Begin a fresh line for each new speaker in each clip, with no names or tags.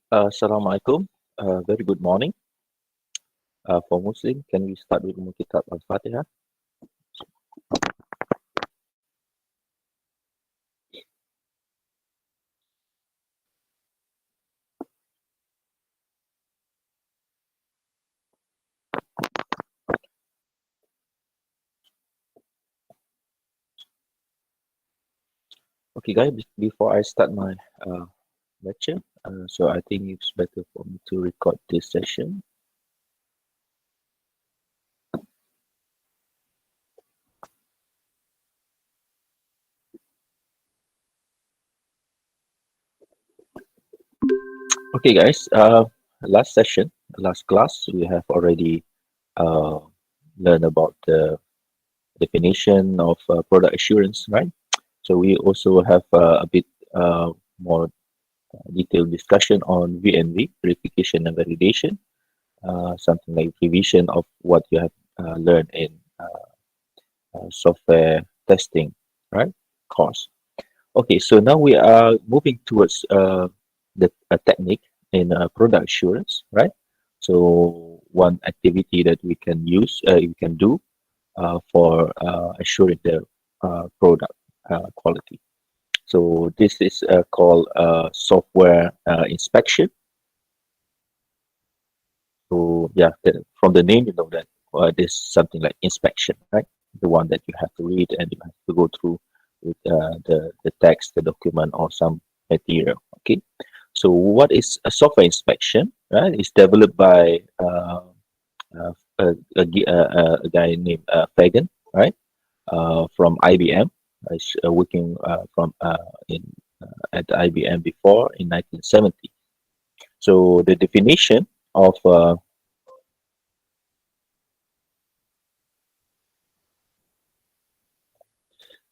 Assalamualaikum. Very good morning. For Muslim, can we start with Kitab Al-Fatihah? Okay, guys, before I start my lecture, so I think it's better for me to record this session. Okay, guys, last session, last class, we have already uh, learned about the definition of product assurance, right? So we also have a bit more detailed discussion on VNV, verification and validation, something like revision of what you have learned in software testing, right? Course. Okay, so now we are moving towards the technique in product assurance, right? So one activity that we can use, we can do for assuring the product quality. So this is called software inspection. So yeah, from the name, you know that this is something like inspection, right? The one that you have to read and you have to go through with the text, the document, or some material. Okay. So what is a software inspection? Right? It's developed by a guy named Fagan, right? From IBM. He's working from in at IBM before in 1970. So the definition of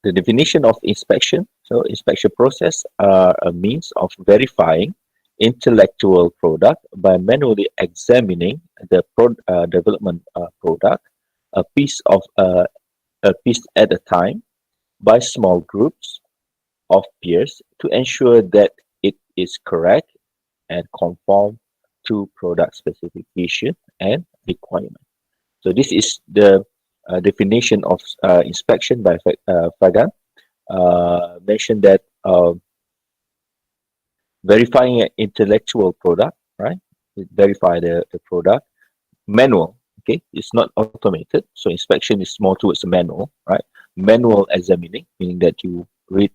the definition of inspection, so inspection process are a means of verifying intellectual product by manually examining the development product, a piece of a piece at a time by small groups of peers to ensure that it is correct and conform to product specification and requirement. So this is the definition of inspection by Fagan. Mentioned that verifying an intellectual product, right? Verify the product manual. Okay, it's not automated. So inspection is more towards a manual, right? Manual examining, meaning that you read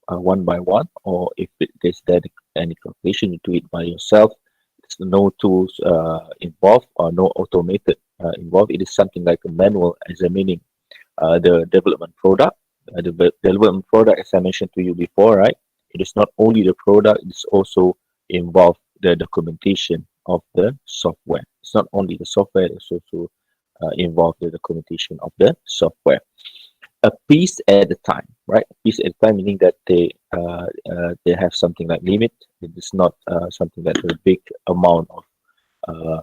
one by one, or if there's any calculation, you do it by yourself. There's no tools involved or no automated involved. It is something like a manual examining the development product. The development product, as I mentioned to you before, right? It is not only the product; it's also involved the documentation of the software. It's not only the software; it's also involved the documentation of the software. A piece at a time, right? A piece at a time, meaning that they have something like limit. It is not something like a big amount of uh,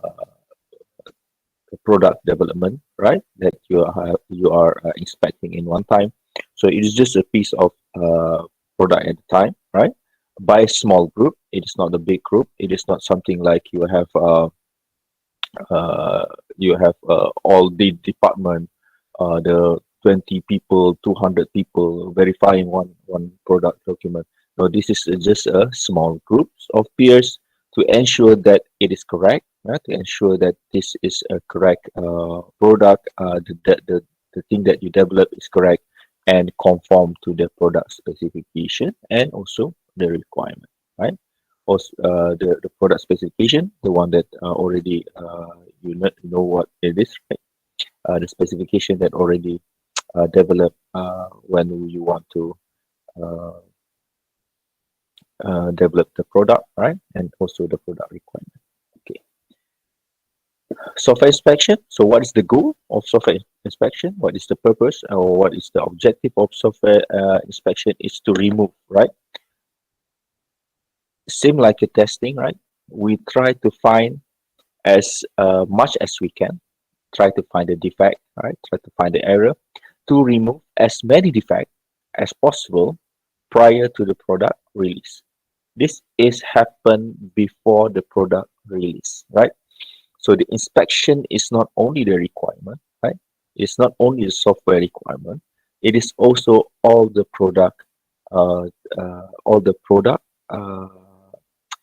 product development, right? That you are inspecting in one time. So it is just a piece of product at a time, right? By a small group. It is not a big group. It is not something like uh, you have all the department, the 20 people, 200 people verifying one product document. No, this is just a small groups of peers to ensure that it is correct, right? To ensure that this is a correct product, the thing that you develop is correct and conform to the product specification and also the requirement, right? Also, the product specification, the one that already you know what it is, right? The specification that already developed when you want to uh, develop the product, right? And also the product requirement. Okay. Software inspection. So, what is the goal of software inspection? What is the purpose, or what is the objective of software inspection? Is to remove, right? Same like a testing, right? We try to find as much as we can, try to find the defect, right? Try to find the error to remove as many defects as possible prior to the product release. this is happen before the product release, right? So the inspection is not only the requirement, right? It's not only the software requirement. It is also uh, all the product uh,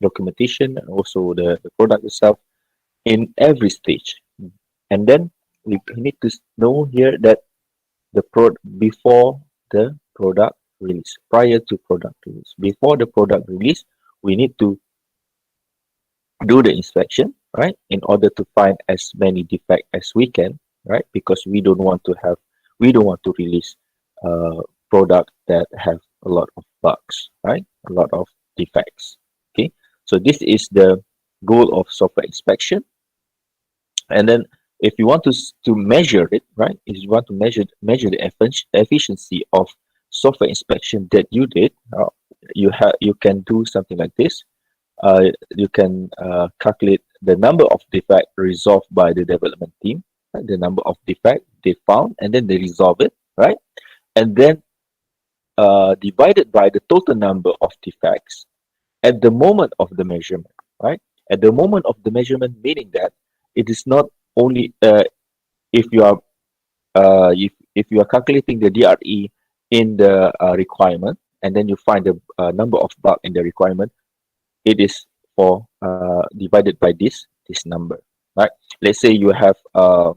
documentation, and also the product itself in every stage. And then we need to know here that before the product release, prior to product release, before the product release, we need to do the inspection, right, in order to find as many defects as we can, right, because we don't want to release uh, product that have a lot of bugs, right, a lot of defects. Okay, so this is the goal of software inspection. And then if you want to measure it, right, if you want to measure the efficiency of software inspection that you did, you can do something like this. You can calculate the number of defects resolved by the development team, right? The number of defects they found, and then they resolve it, right? And then divided by the total number of defects at the moment of the measurement, right? At the moment of the measurement, meaning that it is not only if you are if you are calculating the DRE in the requirement, and then you find the number of bug in the requirement, it is for divided by this number, right? Let's say you have for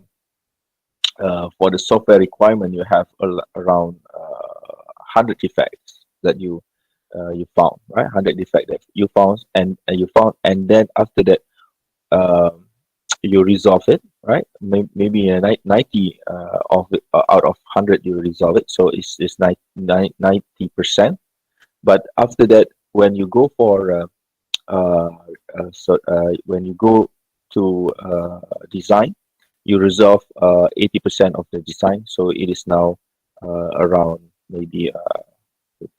the software requirement, you have around 100 defects that you found, right? 100 defects that you found, and then after that um you resolve it, right? Maybe 90 out of 100 you resolve it, so it's 90%. But after that, when you go for when you go to design, you resolve 80% of the design, so it is now around maybe with,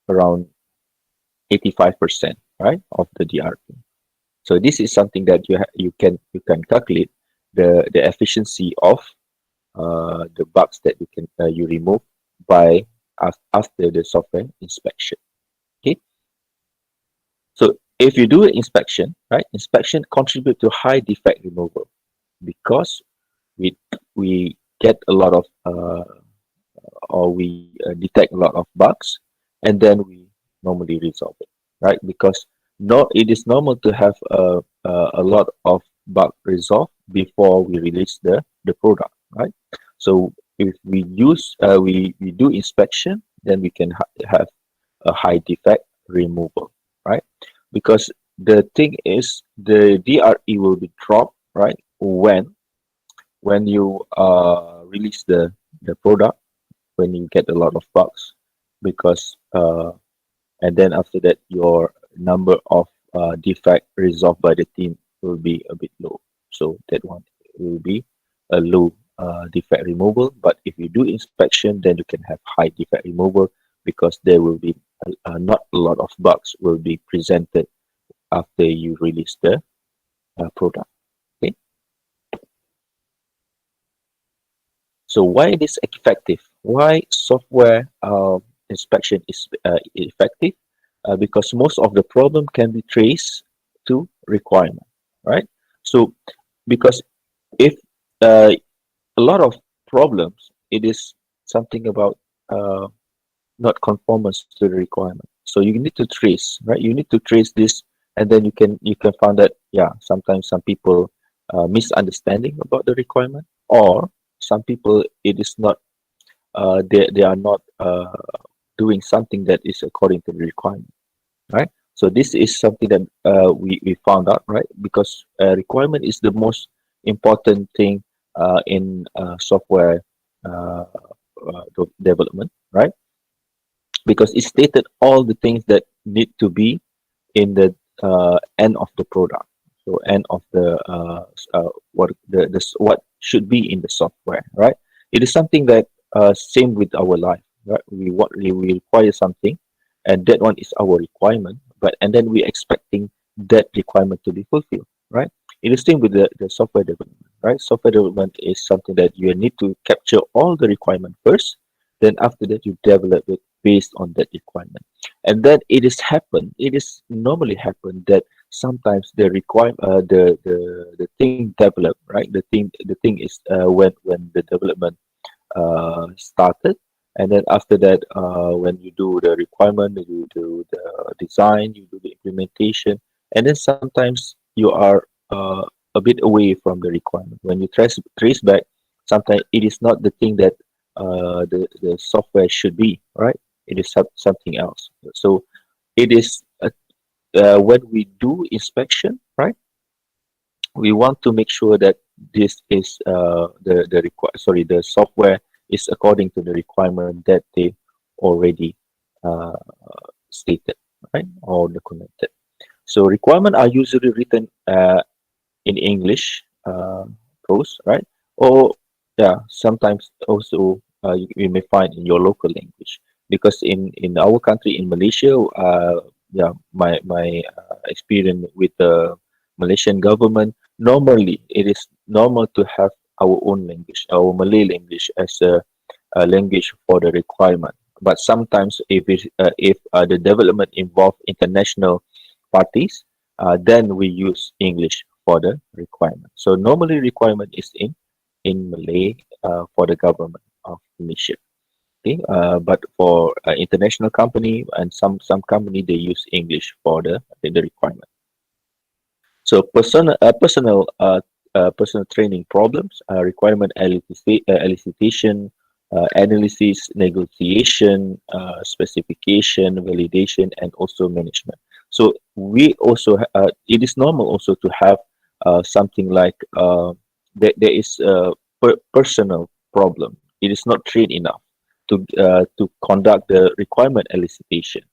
around 85%, right, of the DRP. So this is something that you can calculate the efficiency of the bugs that you remove by after the software inspection. Okay, so if you do an inspection, right, inspection contribute to high defect removal because we get a lot of or we detect a lot of bugs, and then we normally resolve it, right? Because no, it is normal to have a lot of bug resolved before we release the product, right? So if we do inspection, then we can have a high defect removal, right? Because the thing is, the DRE will be dropped, right, when you release the product, when you get a lot of bugs, because and then after that your number of defect resolved by the team will be a bit low, so that one will be a low defect removal. But if you do inspection, then you can have high defect removal because there will be not a lot of bugs will be presented after you release the product. Okay, so why it is effective? Why software inspection is effective? Because most of the problem can be traced to requirement, right? So because if a lot of problems, it is something about uh, not conformance to the requirement. So you need to trace, right? You need to trace this, and then you can find that, yeah, sometimes some people misunderstanding about the requirement, or some people it is not they are not doing something that is according to the requirement, right? So this is something that we found out, right? Because requirement is the most important thing in software development, right? Because it stated all the things that need to be in the end of the product. So end of the what should be in the software, right? It is something that same with our life, right? We require something, and that one is our requirement. But and then we expecting that requirement to be fulfilled, right? It is same with the software development, right? Software development is something that you need to capture all the requirement first, Then after that, you develop it based on that requirement. And then it is normally happen that sometimes the thing develop, right? The thing is when the development started, and then after that, when you do the requirement, you do the design, you do the implementation, and then sometimes you are a bit away from the requirement. When you trace back, sometimes it is not the thing that the software should be, right? It is something else. So it is when we do inspection, right? We want to make sure that this is the software is according to the requirement that they already uh, stated, right, or documented. So requirement are usually written in English prose, right? Or yeah, sometimes also you may find in your local language, because in our country, in Malaysia, yeah, my experience with the Malaysian government, normally it is normal to have our own language, our Malay language, as a language for the requirement. But sometimes if the development involve international parties, then we use English for the requirement. So normally requirement is in Malay for the government of Malaysia. Okay, but for international company and some company, they use English for the requirement. So personal training problems, requirement elicitation, analysis, negotiation, specification, validation, and also management. So it is normal also to have something like there is a personal problem. It is not trained enough to conduct the requirement elicitation,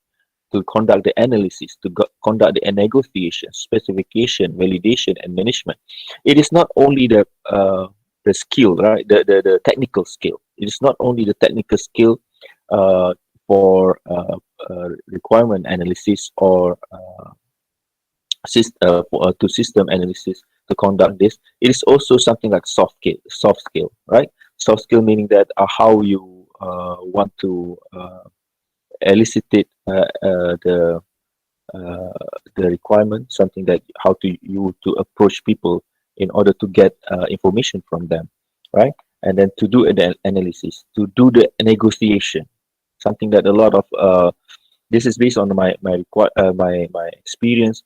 to conduct the analysis, to conduct the negotiation, specification, validation, and management. It is not only the skill, right? The technical skill. It is not only the technical skill uh, for requirement analysis or to system analysis to conduct this. It is also something like soft skill, right? Soft skill meaning that how you want to elicitate uh, the requirement, something that how to you to approach people in order to get information from them, right? And then to do an analysis, to do the negotiation, something that a lot of this is based on my experience,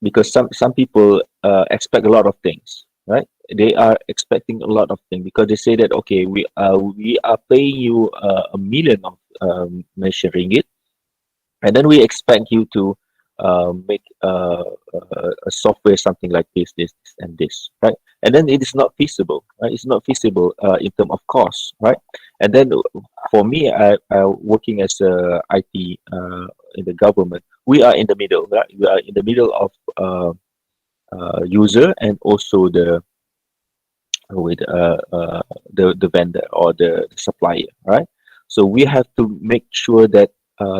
because some people expect a lot of things, right? They are expecting a lot of things because they say that, okay, we are paying you a million of Malaysian ringgit, and then we expect you to make a software something like this, and this, right? And then it is not feasible, right? It's not feasible in terms of cost, right? And then for me, I working as a IT in the government. We are in the middle, right? We are in the middle of user and also with the vendor or the supplier, right? So we have to make sure that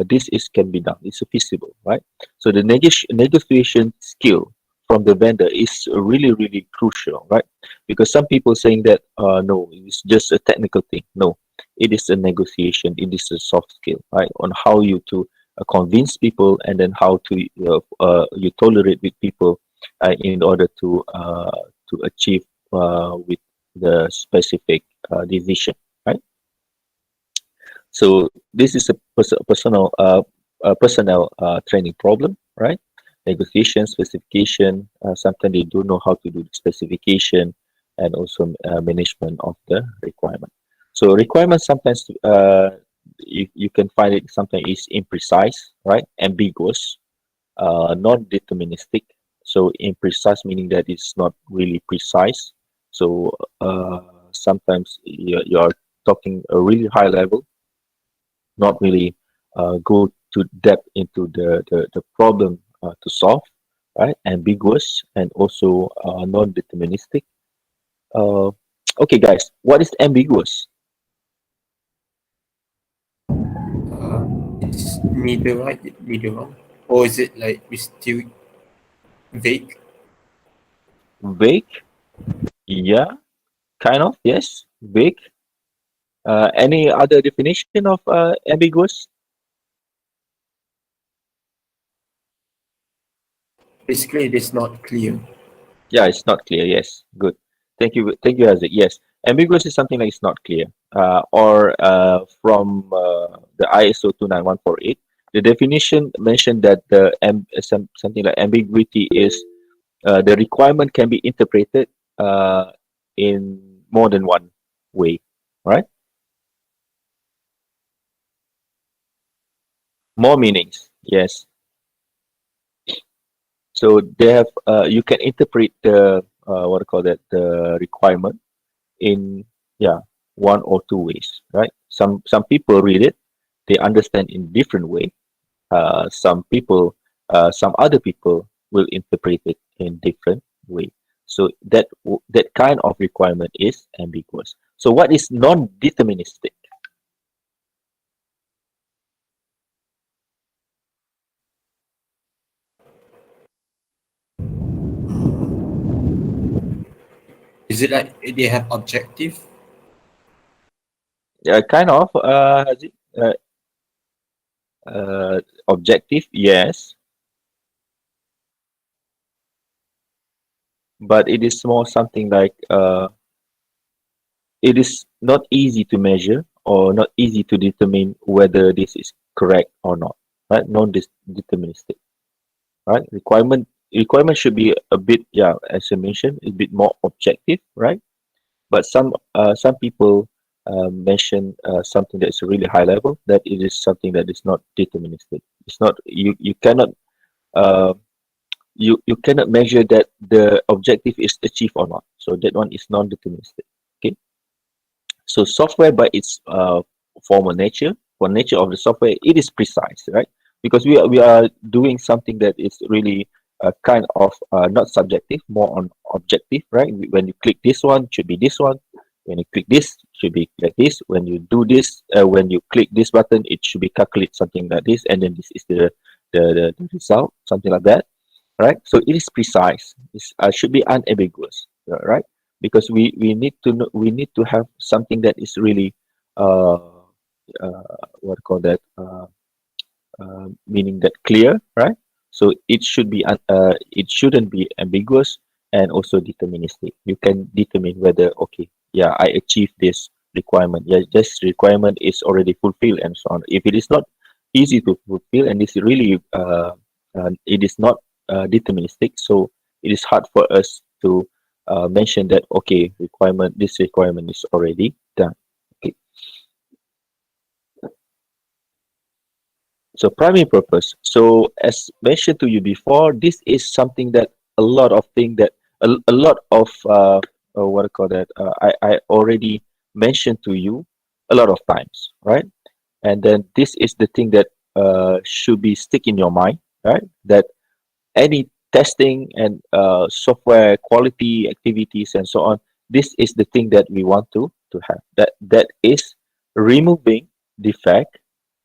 this is can be done. It's feasible, right? So the negotiation skill from the vendor is really crucial, right? Because some people saying that no, it's just a technical thing. No, it is a negotiation. It is a soft skill, right? On how you to convince people, and then how to you tolerate with people in order to achieve with the specific decision, right? So this is a personnel training problem, right? Negotiation, specification. Sometimes they don't know how to do the specification, and also management of the requirement. So requirements sometimes you can find it sometimes is imprecise, right? Ambiguous, non-deterministic. So imprecise meaning that it's not really precise. So sometimes you're talking a really high level, not really go to depth into the problem to solve, right? Ambiguous and also non-deterministic. Uh, okay, guys, what is ambiguous?
It's neither right, neither wrong. Or is it like we still vague?
Vague? Yeah, kind of. Yes, vague. Any other definition of ambiguous?
Basically, it is not clear.
Yeah, it's not clear. Yes, good. Thank you, Haziq. Yes, ambiguous is something like it's not clear. Or from the ISO 29148, the definition mentioned that something like ambiguity is the requirement can be interpreted in more than one way, right? More meanings. Yes. So they have you can interpret the what do you call that, the requirement in, yeah, one or two ways, right? Some people read it, they understand in different way. Some other people will interpret it in different way. So that kind of requirement is ambiguous. So what is non-deterministic?
Is it like they have objective?
Kind of has it, objective, yes, but it is more something like it is not easy to measure or not easy to determine whether this is correct or not, right? Non-deterministic, right? Requirement should be a bit, yeah, as I mentioned, a bit more objective, right? But some people mention something that's really high level, that it is something that is not deterministic. It's not, you cannot uh, you cannot measure that the objective is achieved or not. So that one is non-deterministic. Okay. So software by its formal nature, for nature of the software, it is precise, right? Because we are doing something that is really kind of not subjective, more on objective, right? When you click this one, it should be this one. When you click this, it should be like this. When you do this, when you click this button, it should be calculate something like this, and then this is the result, something like that, right? So it is precise. It should be unambiguous, right? Because we need to know, we need to have something that is really uh, what call that meaning that clear, right? So it shouldn't be ambiguous and also deterministic. You can determine whether, okay, yeah, I achieved this requirement. Yeah, this requirement is already fulfilled and so on. If it is not easy to fulfill and this really it is not deterministic, so it is hard for us to mention that, okay, this requirement is already done. Okay. So primary purpose. So as mentioned to you before, this is something that a lot of thing that a lot of what I call that I already mentioned to you a lot of times, right? And then this is the thing that should be stick in your mind, right? That any testing and software quality activities and so on, this is the thing that we want to have. That is removing defect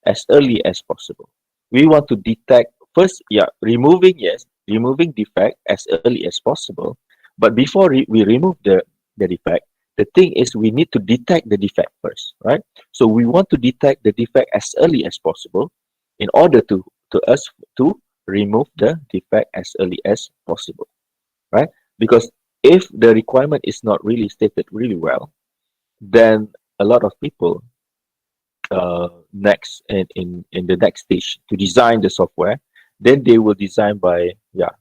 as early as possible. We want to detect first, yeah, removing defect as early as possible. But before we remove the defect, the thing is we need to detect the defect first, right? So we want to detect the defect as early as possible in order to us to remove the defect as early as possible, right? Because if the requirement is not really stated really well, then a lot of people next in the next stage to design the software, then they will design by, yeah,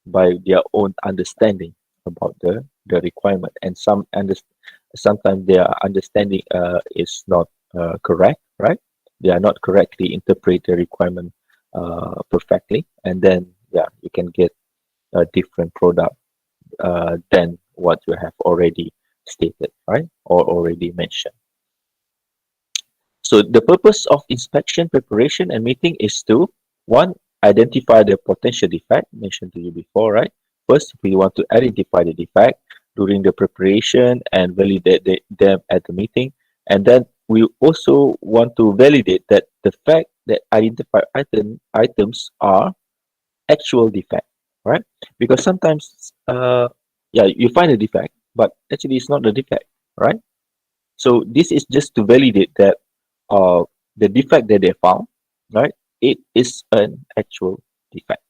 by their own understanding about the requirement, and sometimes their understanding is not correct, right? They are not correctly interpret the requirement perfectly, and then, yeah, you can get a different product than what you have already stated, right, or already mentioned. So the purpose of inspection, preparation, and meeting is to, one, identify the potential defect mentioned to you before, right? First, we want to identify the defect during the preparation and validate them at the meeting. And then we also want to validate that the fact that identified items are actual defect, right? Because sometimes, yeah, you find a defect, but actually it's not a defect, right? So this is just to validate that the defect that they found, right, it is an actual defect,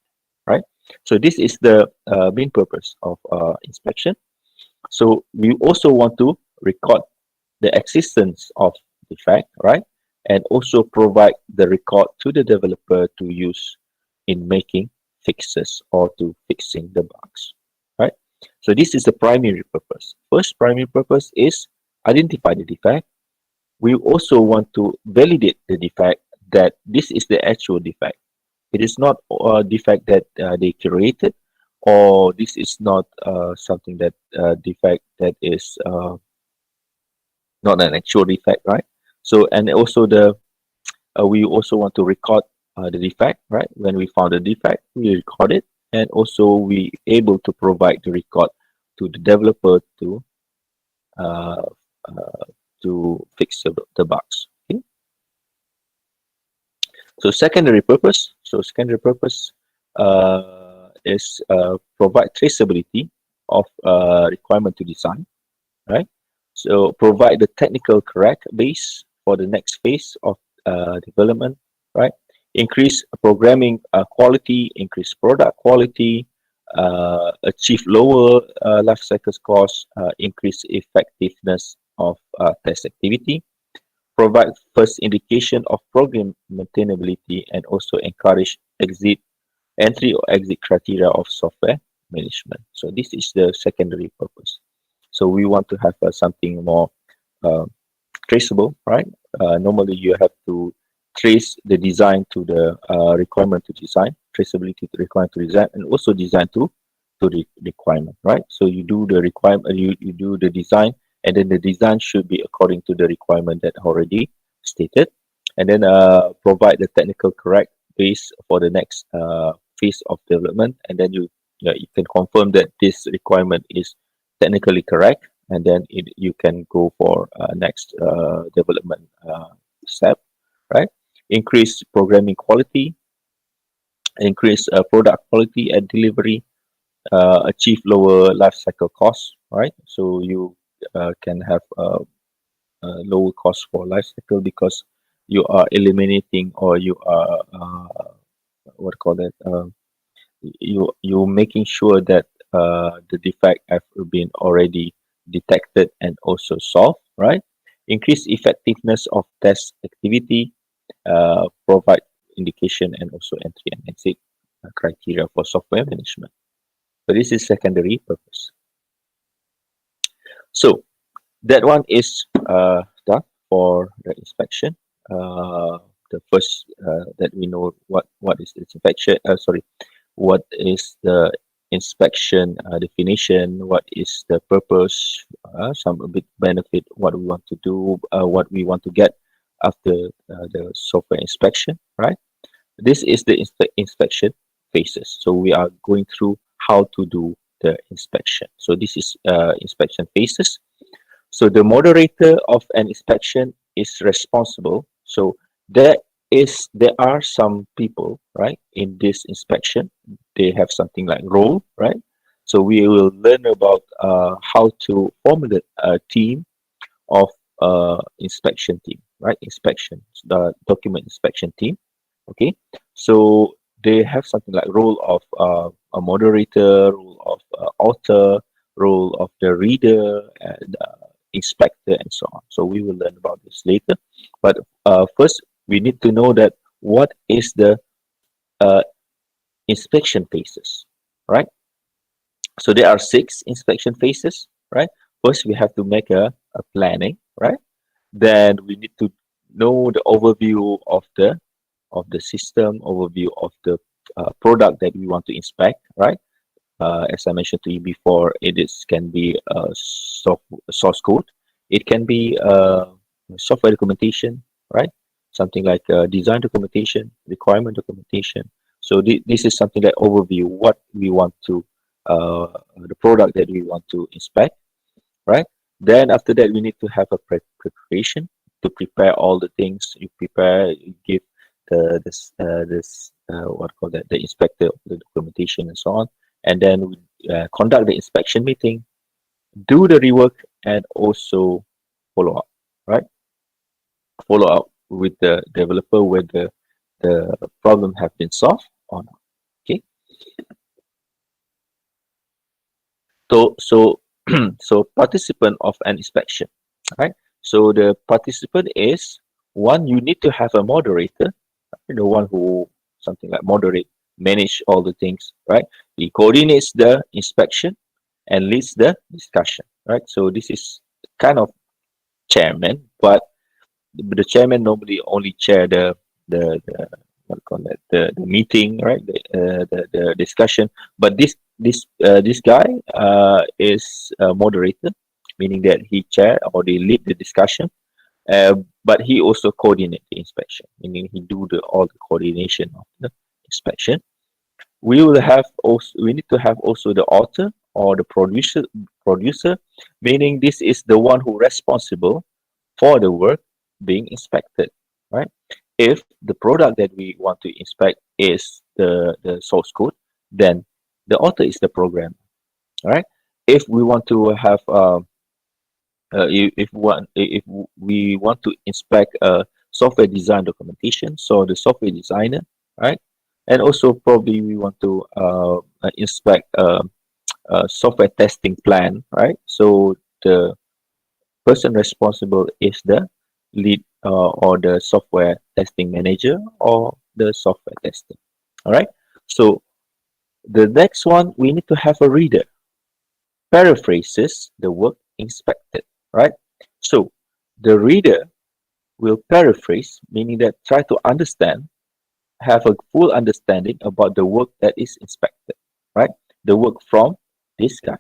right? So this is the main purpose of inspection. So we also want to record the existence of defect, right? And also provide the record to the developer to use in making fixes or to fixing the bugs, right? So this is the primary purpose. First primary purpose is identify the defect. We also want to validate the defect that this is the actual defect. It is not a defect that they created, or this is not something that defect that is not an actual defect, right? So, and also we also want to record the defect, right? When we found a defect, we record it, and also we able to provide the record to the developer uh, to fix the bugs. Okay? So secondary purpose. So secondary purpose is provide traceability of requirement to design, right? So provide the technical correct base for the next phase of development, right? Increase programming quality, increase product quality, achieve lower life cycle costs, increase effectiveness of test activity, provide first indication of program maintainability, and also encourage entry or exit criteria of software management. So this is the secondary purpose. So we want to have something more uh, traceable, right? Normally you have to trace the design to the requirement to design, traceability to requirement to design, and also design to the requirement, right? So you do the requirement, you do the design, and then the design should be according to the requirement that already stated, and then provide the technical correct base for the next phase of development, and then you can confirm that this requirement is technically correct, and then you can go for next development step, right? Increase programming quality, increase product quality and delivery, achieve lower life cycle costs, right? So you can have lower cost for life cycle because you are eliminating, or you are what call that you're making sure that the defect have been already detected and also solved, right? Increase effectiveness of test activity, provide indication and also entry and exit criteria for software management. So this is secondary purpose. So that one is done for the inspection. The first that we know what is its inspection. Sorry, what is the inspection definition? What is the purpose? Some a bit benefit. What we want to do. What we want to get after the software inspection. Right. This is the inspection phases. So we are going through how to do the inspection. So this is inspection phases. So the moderator of an inspection is responsible. So there are some people, right, in this inspection. They have something like role, right? So we will learn about how to formulate a team of inspection team, right? Inspection, the document inspection team. Okay, so they have something like role of a moderator, role of author, role of the reader, and inspector, and so on. So we will learn about this later. But first, we need to know that what is the uh, inspection phases, right? So there are 6 inspection phases, right? First, we have to make a planning, right? Then we need to know the overview of the system, overview of the product that we want to inspect, right? As I mentioned to you before, can be source code. It can be software documentation, right? Something like design documentation, requirement documentation. So this is something like overview what we want to the product that we want to inspect, right? Then after that, we need to have a preparation to prepare all the things. You prepare, you give this what call that the inspector the documentation and so on, and then we conduct the inspection meeting, do the rework, and also follow up. right? Follow up with the developer whether the problem have been solved or not. Okay. So so participant of an inspection, right? So the participant is one. You need to have a moderator, the one who something like moderate, manage all the things, right? He coordinates the inspection and leads the discussion, right? So this is kind of chairman, but the chairman normally only chair the what do you call that, the meeting, right? The discussion. But this guy is a moderator, meaning that he chair or they lead the discussion. But he also coordinate the inspection, meaning he do all the coordination of the inspection. We need to have also the author or the producer, meaning this is the one who responsible for the work being inspected, right? If the product that we want to inspect is the source code, then the author is the programmer, right? If we want to have if we want to inspect software design documentation, so the software designer, right? And also probably we want to inspect software testing plan, right? So the person responsible is the lead or the software testing manager or the software tester. All right. So the next one, we need to have a reader, paraphrases the work inspected. Right. So the reader will paraphrase, meaning that try to understand, have a full understanding about the work that is inspected. Right. The work from this guy,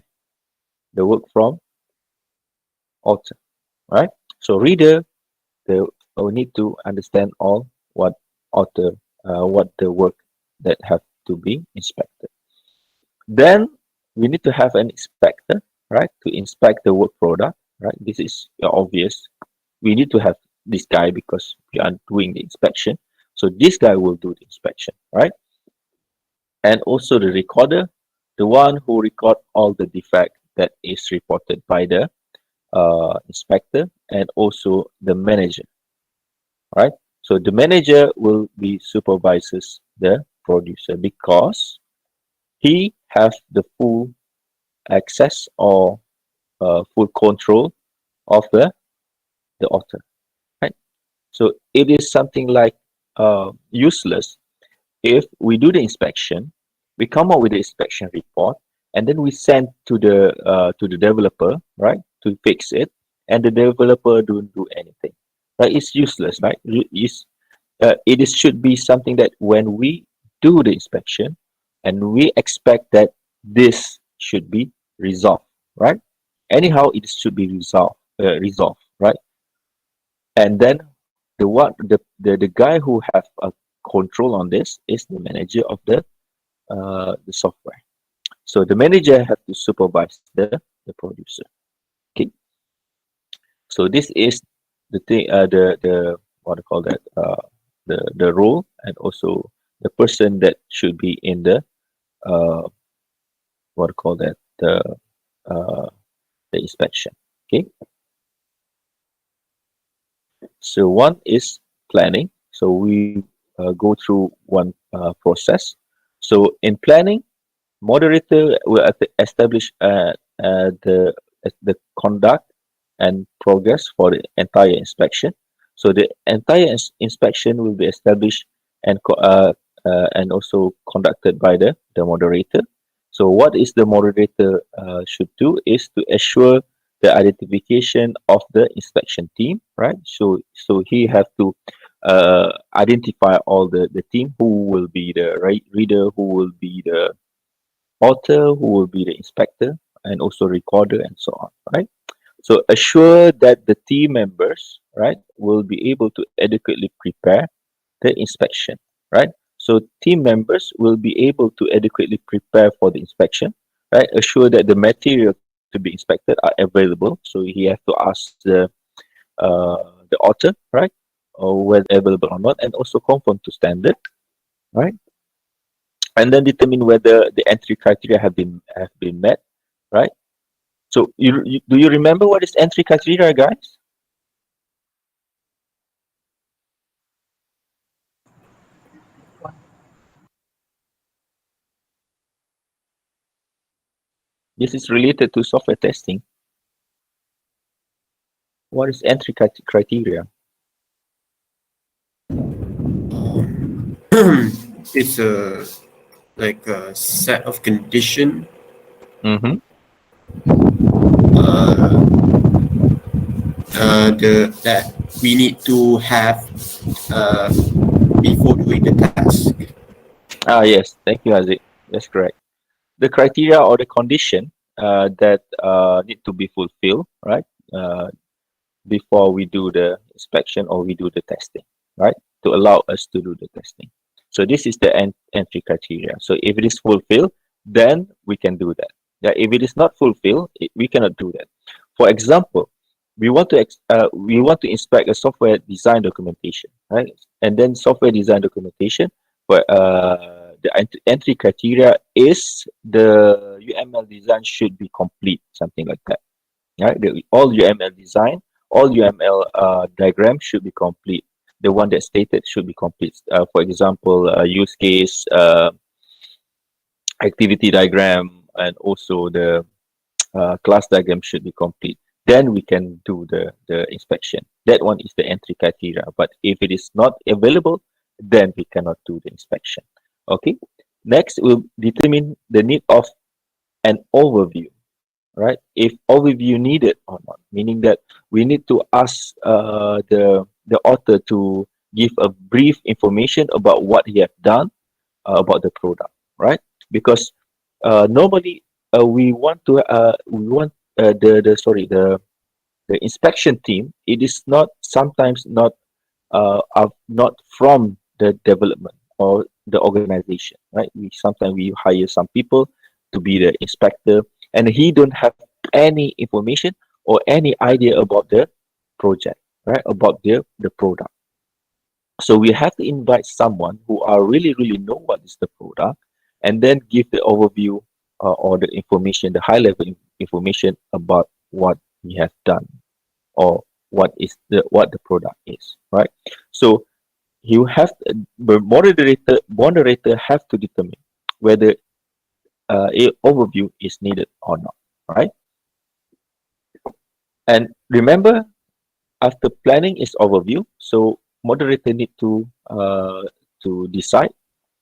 the work from author. Right. So reader, they will need to understand all what author what the work that have to be inspected. Then we need to have an inspector, right, to inspect the work product, right? This is obvious. We need to have this guy because we are doing the inspection. So this guy will do the inspection, right? And also the recorder, the one who record all the defect that is reported by the inspector, and also the manager, right? So the manager will be supervises the producer because he has the full access or full control of the author, right? So it is something like useless if we do the inspection, we come up with the inspection report, and then we send to the developer, right, to fix it, and the developer don't do anything, right? It's useless, right? Should be something that when we do the inspection, and we expect that this should be resolved, right? Anyhow, it should be resolved, right? And then the guy who have a control on this is the manager of the software. So the manager have to supervise the producer. Okay. So this is the thing. The what do you call that? The role, and also the person that should be in the uh, what do you call that? Uh, the inspection. Okay. So one is planning. So we go through one process. So in planning, moderator will establish the conduct and progress for the entire inspection. So the entire inspection will be established and also conducted by the moderator. So what is the moderator should do is to assure the identification of the inspection team, right? So he have to identify all the team, who will be the reader, who will be the author, who will be the inspector, and also recorder, and so on, right? So assure that the team members, right, will be able to adequately prepare the inspection, right? So team members will be able to adequately prepare for the inspection, right? Assure that the material to be inspected are available. So he has to ask the author, right, or whether available or not, and also conform to standard, right? And then determine whether the entry criteria have been met, right? So do you remember what is entry criteria, guys? This is related to software testing. What is entry criteria?
It's a like a set of condition
Mm-hmm.
that we need to have uh, before doing the task.
Yes, thank you, Haziq. That's correct. The criteria or the condition that need to be fulfilled, right? Uh, Before we do the inspection or we do the testing, right? To allow us to do the testing. So this is the entry criteria. So if it is fulfilled, then we can do that. Yeah, if it is not fulfilled, we cannot do that. For example, we want to inspect a software design documentation, right? And then software design documentation, but the entry criteria is the UML design should be complete, something like that, right? All UML design, all UML diagram should be complete. The one that stated should be complete. For example, use case, activity diagram, and also the class diagram should be complete. Then we can do the inspection. That one is the entry criteria. But if it is not available, then we cannot do the inspection. Okay. Next, we'll determine the need of an overview, right? If overview needed or not, meaning that we need to ask the author to give a brief information about what he have done about the product, right? Because normally we want the inspection team. It is not sometimes not from the development or the organization, right? We hire some people to be the inspector, and he don't have any information or any idea about the project, right? About the product. So we have to invite someone who are really know what is the product, and then give the overview or the information, the high level information about what we have done or what the product is, right? So you have the moderator have to determine whether a overview is needed or not, right? And remember, after planning is overview, so moderator need to decide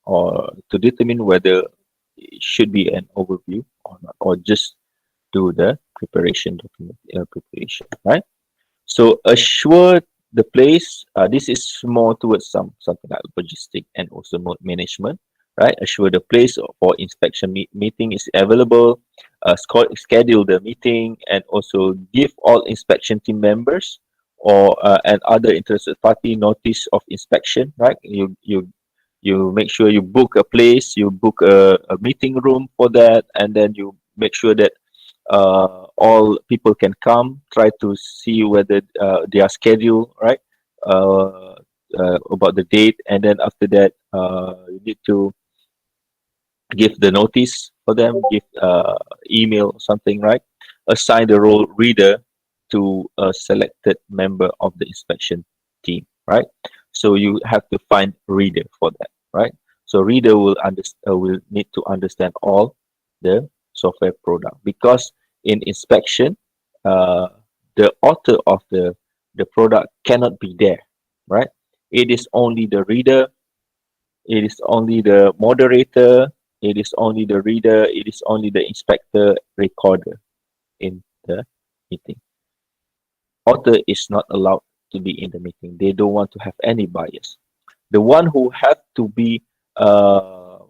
or to determine whether it should be an overview or not, or just do the preparation, right? So assure the place. This is more towards something like logistic and also management, right? Assure the place for inspection meeting is available. Schedule the meeting and also give all inspection team members or and other interested party notice of inspection, right? You make sure you book a place, you book a meeting room for that, and then you make sure that all people can come, try to see whether their schedule, right? About the date, and then after that, you need to give the notice for them, give email or something, right? Assign the role reader to a selected member of the inspection team, right? So you have to find reader for that, right? So reader will need to understand all the software product, because in inspection, uh, the author of the product cannot be there, right? It is only the reader, it is only the moderator, it is only the reader, it is only the inspector recorder in the meeting. Author is not allowed to be in the meeting. They don't want to have any bias. The one who have to be to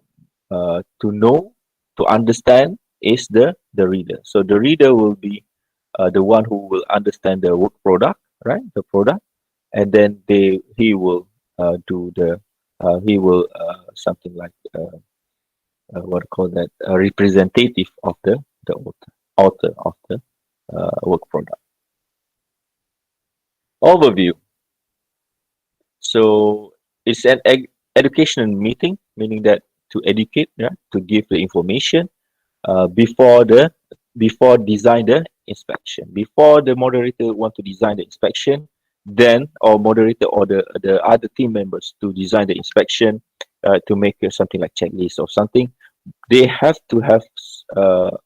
know, to understand is the reader. So the reader will be the one who will understand the work product, right? The product, and then he will do the he will something like what call that, a representative of the author of the work product. Overview. So it's an educational meeting, meaning that to educate, yeah, to give the information before design the inspection. Before the moderator want to design the inspection, then or moderator or the other team members to design the inspection to make something like checklist or something. They have to have uh,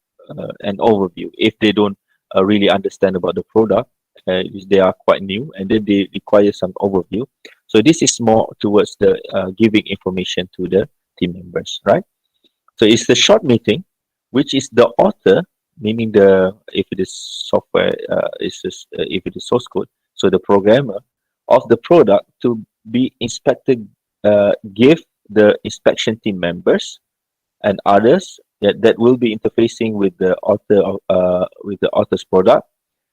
an overview. If they don't really understand about the product, they are quite new, and then they require some overview. So this is more towards the giving information to the team members, right? So it's the short meeting, which is the author, meaning the if it is software, if it is source code, so the programmer of the product to be inspected, give the inspection team members and others that will be interfacing with the author of, with the author's product,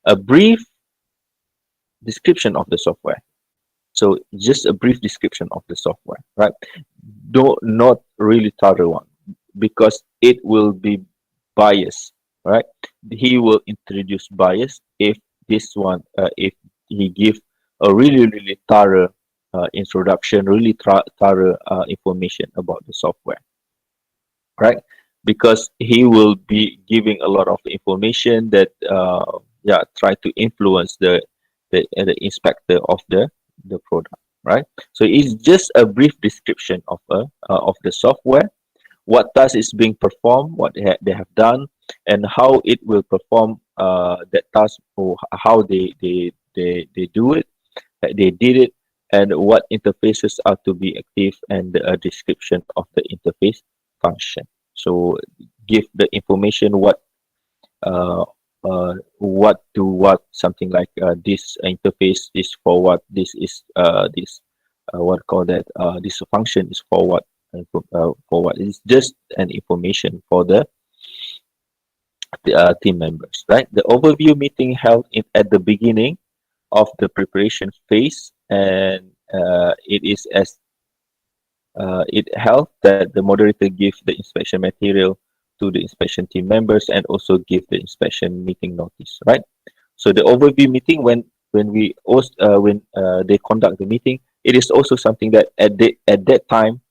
a brief description of the software. So just a brief description of the software, right? Not really thorough one, because it will be biased, right? He will introduce bias if this one, if he give a really thorough introduction, really thorough information about the software, right? Because he will be giving a lot of information that try to influence the inspector of the product, right? So it's just a brief description of the software, what task is being performed, what they have done, and how it will perform that task, or how they do it, they did it, and what interfaces are to be active, and a description of the interface function. So give the information what to what, something like this interface is for what, this is this what call that this function is for what, for what. It's just an information for the team members, right? The overview meeting held at the beginning of the preparation phase, and it is as it held that the moderator gives the inspection material to the inspection team members, and also give the inspection meeting notice, right? So the overview meeting, when they conduct the meeting, it is also something that at that time,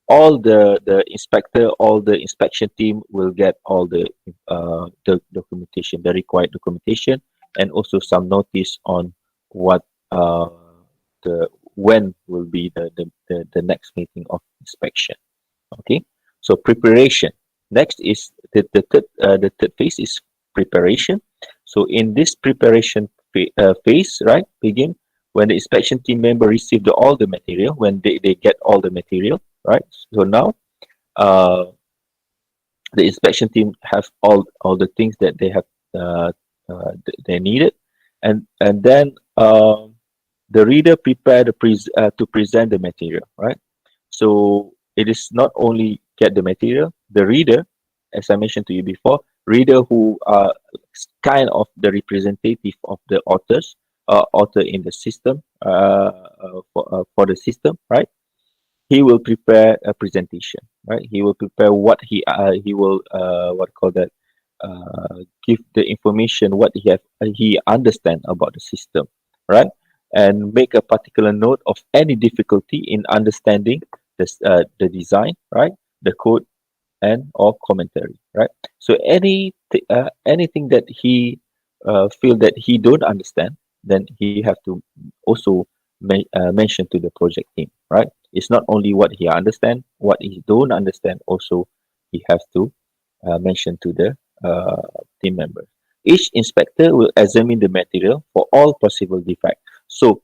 all the inspector, all the inspection team will get all the documentation, the required documentation, and also some notice on what the when will be the next meeting of inspection. Okay, so preparation. Next is the third phase is preparation. So in this preparation phase, right, begin when the inspection team member receive all the material, when they get all the material, right? So now the inspection team have all the things that they have they needed, and then the reader prepare to present the material, right? So it is not only get the material, the reader, as I mentioned to you before, reader who are kind of the representative of the author in the system, for the system, right? He will prepare a presentation, right? He will prepare what he will what call that give the information what he understand about the system, right? And make a particular note of any difficulty in understanding the design, right? The code and or commentary, right? So anything that he feel that he don't understand, then he have to also mention to the project team, right? It's not only what he understand, what he don't understand, also he has to mention to the team member. Each inspector will examine the material for all possible defects. So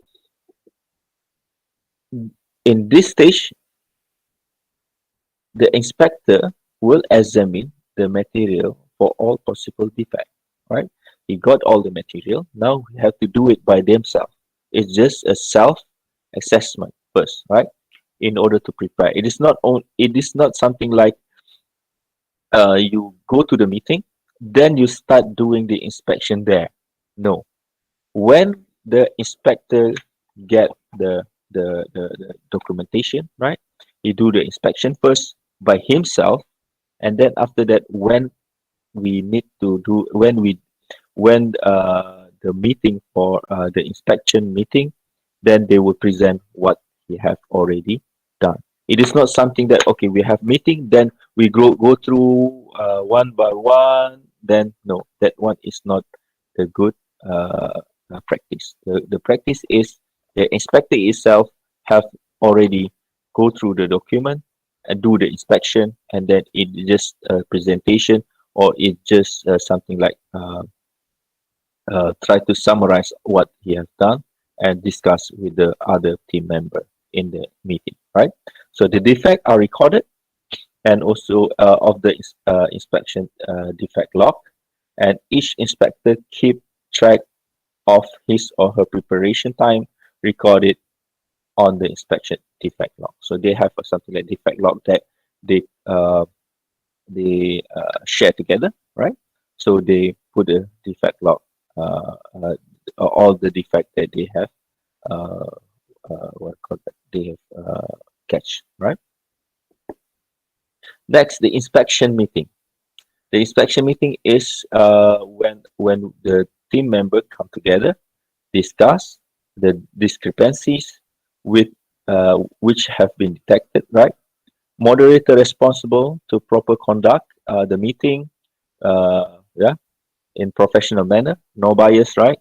in this stage, the inspector will examine the material for all possible defects, right? He got all the material. Now he have to do it by themselves. It's just a self-assessment first, right? In order to prepare. It is not something like you go to the meeting, then you start doing the inspection there. No. When the inspector get the documentation, right? He do the inspection first by himself, and then after that, when we need to do when the meeting for the inspection meeting, then they will present what he have already done. It is not something that, okay, we have meeting, then we go through one by one. Then no, that one is not the good practice. The practice is the inspector itself have already go through the document and do the inspection, and then it just a presentation or it just something like try to summarize what he has done and discuss with the other team member in the meeting, right? So the defects are recorded, and also of the inspection defect log, and each inspector keep track of his or her preparation time recorded on the inspection defect log. So they have something like defect log that they share together, right? So they put a defect log, all the defect that they have, what called that they have catch, right? Next, the inspection meeting. The inspection meeting is when the team member come together, discuss the discrepancies with which have been detected, right? Moderator responsible to proper conduct the meeting, yeah, in professional manner, no bias, right?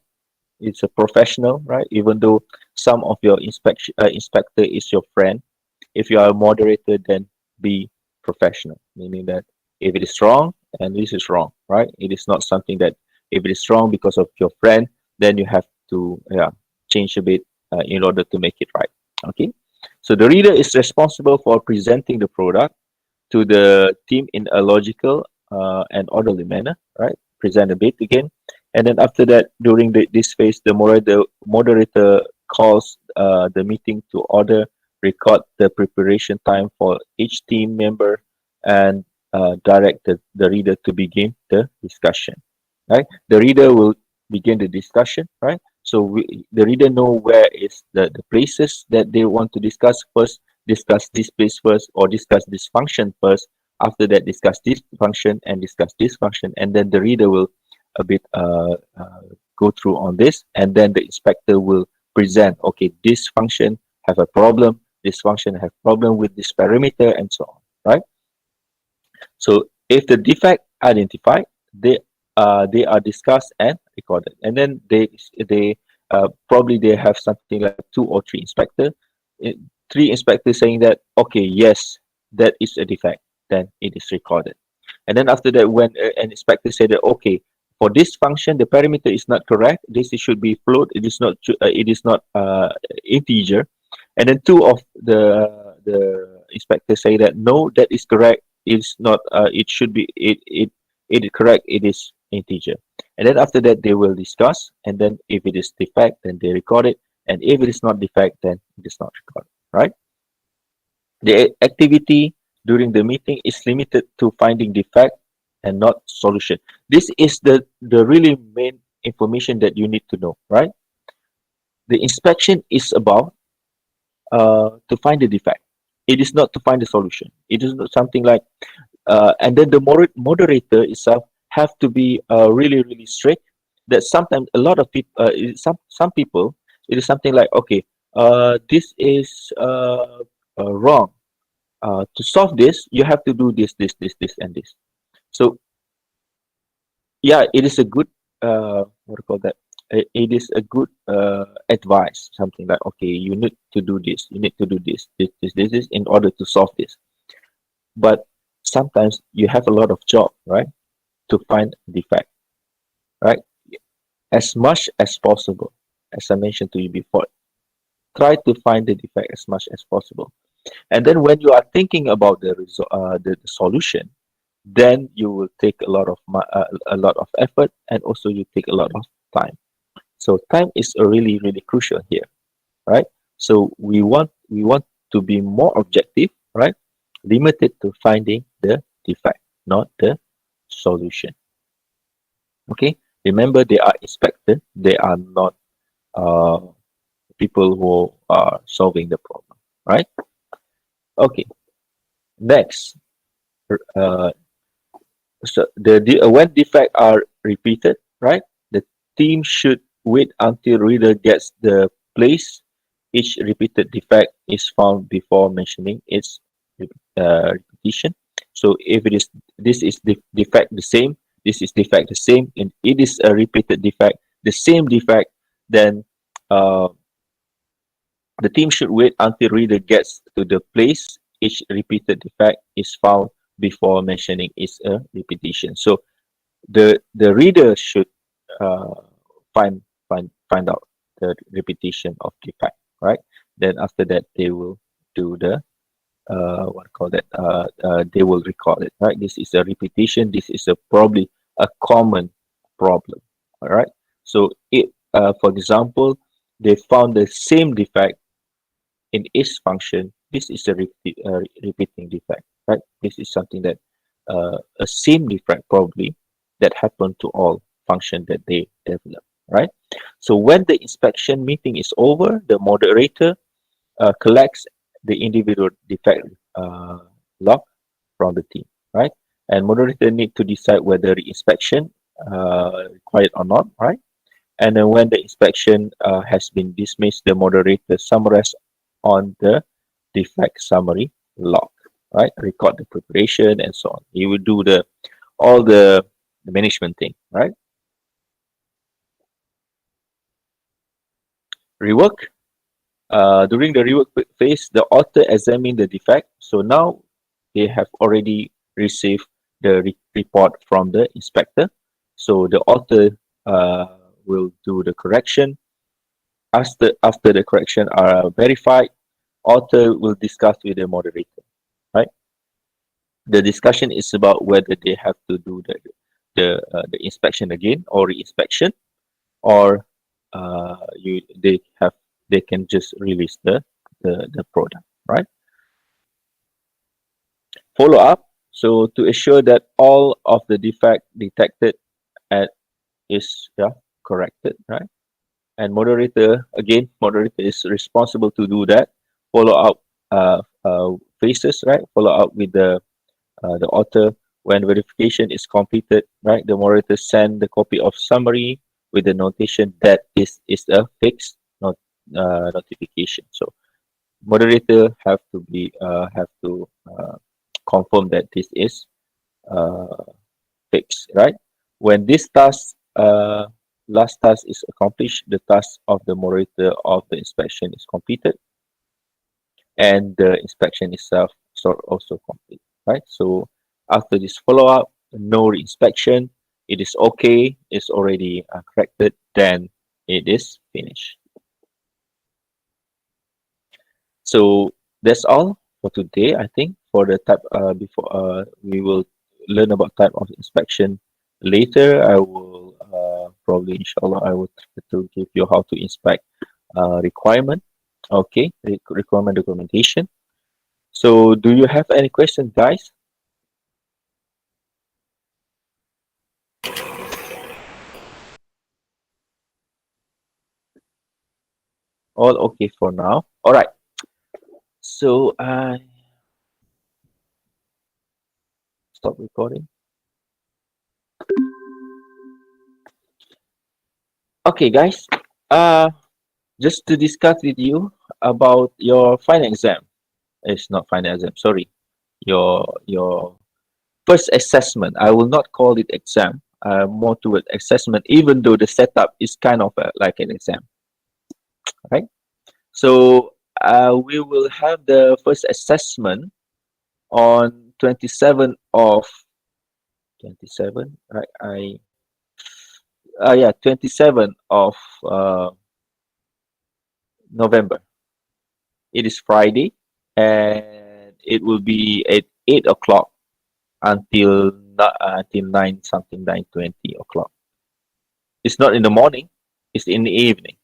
It's a professional, right? Even though some of your inspector is your friend, if you are a moderator, then be professional, meaning that if it is wrong, and this is wrong, right? It is not something that if it is wrong because of your friend, then you have to change a bit in order to make it right. Okay. So the reader is responsible for presenting the product to the team in a logical and orderly manner, right? Present a bit again. And then after that, during this phase, the moderator calls the meeting to order, record the preparation time for each team member, and direct the reader to begin the discussion, right? The reader will begin the discussion, right? So the reader know where is the places that they want to discuss first, discuss this place first, or discuss this function first. After that, discuss this function and discuss this function, and then the reader will a bit go through on this, and then the inspector will present, okay, this function have a problem, this function have problem with this parameter, and so on, right? So if the defect identified, they are discussed and recorded, and then they probably they have something like 2 or 3 inspector, 3 inspectors saying that okay, yes, that is a defect, then it is recorded. And then after that, when an inspector said that okay, for this function the parameter is not correct, this should be float, it is not integer, and then 2 of the inspectors say that no, that is correct, it's not it should be it is correct, it is integer. And then after that they will discuss, and then if it is defect, then they record it, and if it is not defect, then it is not recorded, right? The activity during the meeting is limited to finding defect and not solution. This is the really main information that you need to know, right? The inspection is about to find the defect. It is not to find the solution. It is not something like and then the moderator itself have to be really strict. That sometimes a lot of people, some people, it is something like okay, this is wrong. To solve this, you have to do this, and this. So yeah, it is a good what do you call that? It is a good advice. Something like okay, you need to do this, you need to do this in order to solve this. But sometimes you have a lot of job, right? To find defect, right? As much as possible, as I mentioned to you before, try to find the defect as much as possible. And then when you are thinking about the solution, then you will take a lot of effort, and also you take a lot of time. So time is a really crucial here, right? So we want to be more objective, right? Limited to finding the defect, not the solution. Okay, remember they are inspected, they are not uh, people who are solving the problem, right? Okay, next, uh, so when defects are repeated, right? The team should wait until reader gets the place each repeated defect is found before mentioning its repetition. So if it is this is defect the same, this is defect the same, and it is a repeated defect, the same defect, then uh, the team should wait until reader gets to the place each repeated defect is found before mentioning is a repetition. So the reader should uh, find out the repetition of defect, right? Then after that they will do the what call that they will record it, right? This is a repetition. This is a probably a common problem, all right? So it for example, they found the same defect in each function. This is a repeating defect, right? This is something that a same defect probably that happened to all function that they develop, right? So when the inspection meeting is over, the moderator collects the individual defect log from the team, right? And moderator need to decide whether the inspection required or not, right? And then when the inspection has been dismissed, the moderator summarizes on the defect summary log, right? Record the preparation and so on. He will do the all the management thing, right? Rework. During the rework phase, the author examine the defect. So now they have already received the report from the inspector. So the author will do the correction. After the correction are verified, author will discuss with the moderator, right? The discussion is about whether they have to do the inspection again or re-inspection, or they can just release the product, right? Follow up. So to ensure that all of the defect detected at is corrected, right? And moderator is responsible to do that. Follow up phases, right? Follow up with the author. When verification is completed, right? The moderator send the copy of summary with the notation that this is a fixed notification. So moderator have to confirm that this is uh, fixed, right? When this last task is accomplished, the task of the moderator of the inspection is completed, and the inspection itself also complete, right? So after this follow-up, no inspection, it is okay, it's already corrected, then it is finished. So that's all for today, I think. For the type before we will learn about type of inspection later. I will probably inshallah I will try to give you how to inspect requirement. Okay, requirement documentation. So do you have any questions, guys? All okay for now. All right. So I stop recording. Okay, guys. Uh, just to discuss with you about your final exam. It's not final exam. Sorry, your first assessment. I will not call it exam. More toward assessment, even though the setup is kind of like an exam, right? So we will have the first assessment on 27 of 27, right? 27 of uh, November. It is Friday, and it will be at 8 o'clock until 9 something 9:20 o'clock. It's not in the morning; it's in the evening.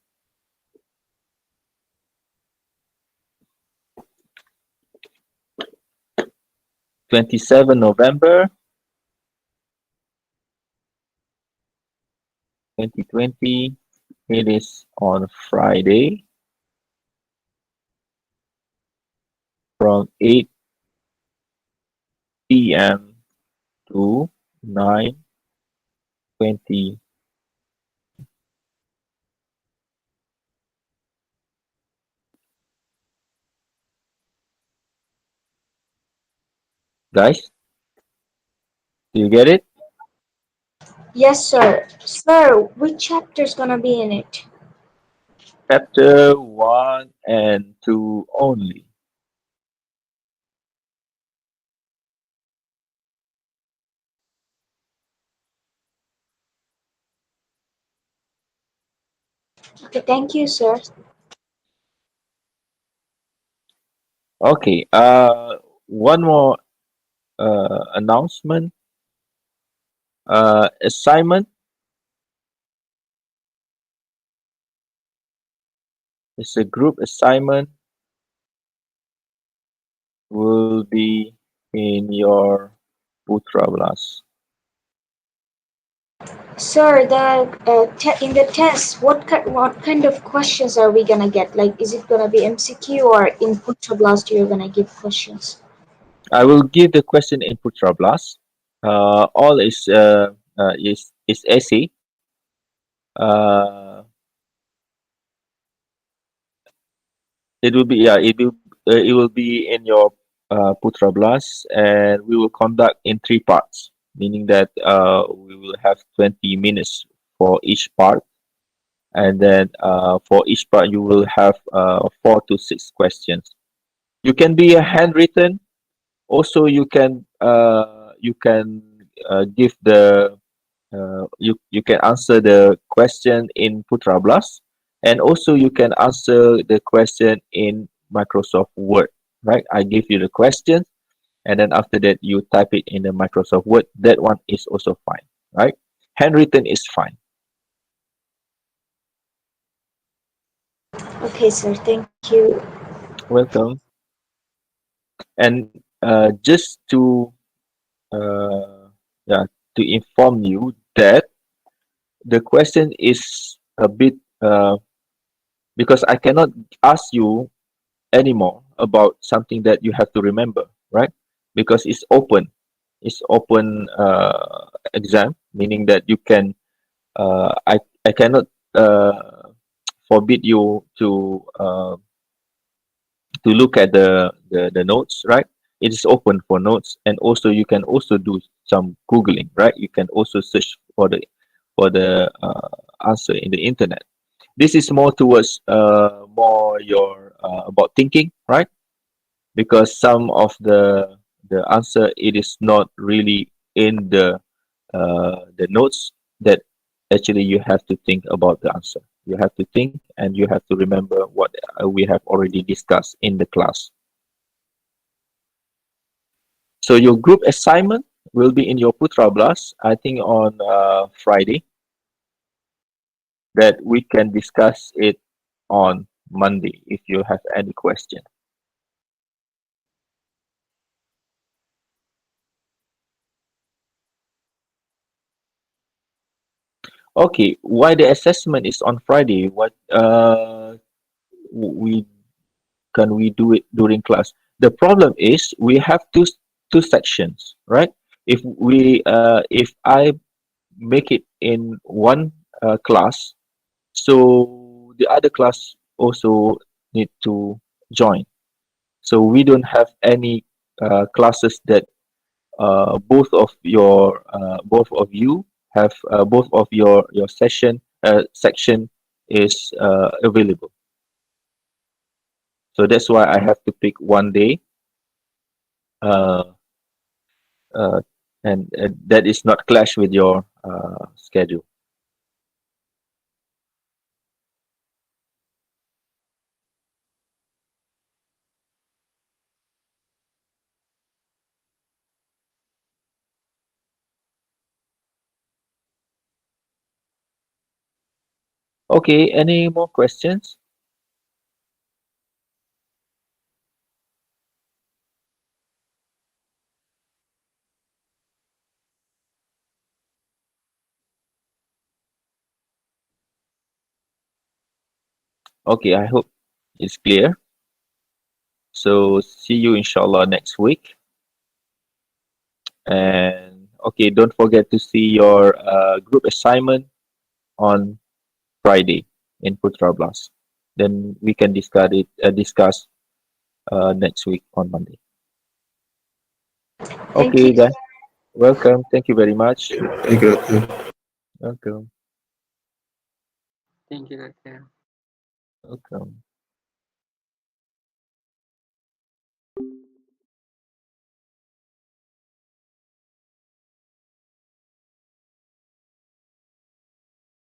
27 November 2020. It is on Friday from 8 p.m. to 9:20. Guys, do you get it?
Yes, sir. Sir, which chapter's gonna be in it?
Chapter 1 and 2 only.
Okay, thank you, sir.
Okay. One more announcement. Assignment is a group assignment will be in your Putra Blast.
Sir, in the test, what kind of questions are we gonna get? Like, is it gonna be MCQ or in Putra Blast you're gonna give questions?
I will give the question in Putra Blast. All is essay. Uh, it will be it will be in your Putra Blast, and we will conduct in three parts, meaning that we will have 20 minutes for each part, and then for each part you will have 4 to 6 questions. You can be a handwritten. Also, you can give the you can answer the question in Putra Blast, and also you can answer the question in Microsoft Word. Right? I give you the question, and then after that you type it in the Microsoft Word. That one is also fine. Right? Handwritten is fine.
Okay, sir, thank you.
Welcome. And just to yeah, to inform you that the question is a bit because I cannot ask you anymore about something that you have to remember, right? Because it's open exam, meaning that you can I cannot forbid you to look at the notes, right? It is open for notes, and also you can also do some googling, right? You can also search for the answer in the internet. This is more towards more your about thinking, right? Because some of the answer it is not really in the notes that actually you have to think about the answer. You have to think and you have to remember what we have already discussed in the class. So your group assignment will be in your Putra Blast, I think on Friday, that we can discuss it on Monday if you have any question. Okay, why the assessment is on Friday? What we can we do it during class? The problem is we have two sections, right? If I make it in one class, so the other class also need to join. So we don't have any classes that both of you have both of your section is available. So that's why I have to pick one day, uh, uh, and that is not clash with your schedule. Okay, any more questions? Okay, I hope it's clear. So see you inshallah next week. And okay, don't forget to see your group assignment on Friday in Putra Blast. Then we can discuss next week on Monday.
Thank
Okay,
you.
then. Welcome. Thank you very much.
Thank you, Doctor.
Welcome.
Thank you, Doctor.
Welcome.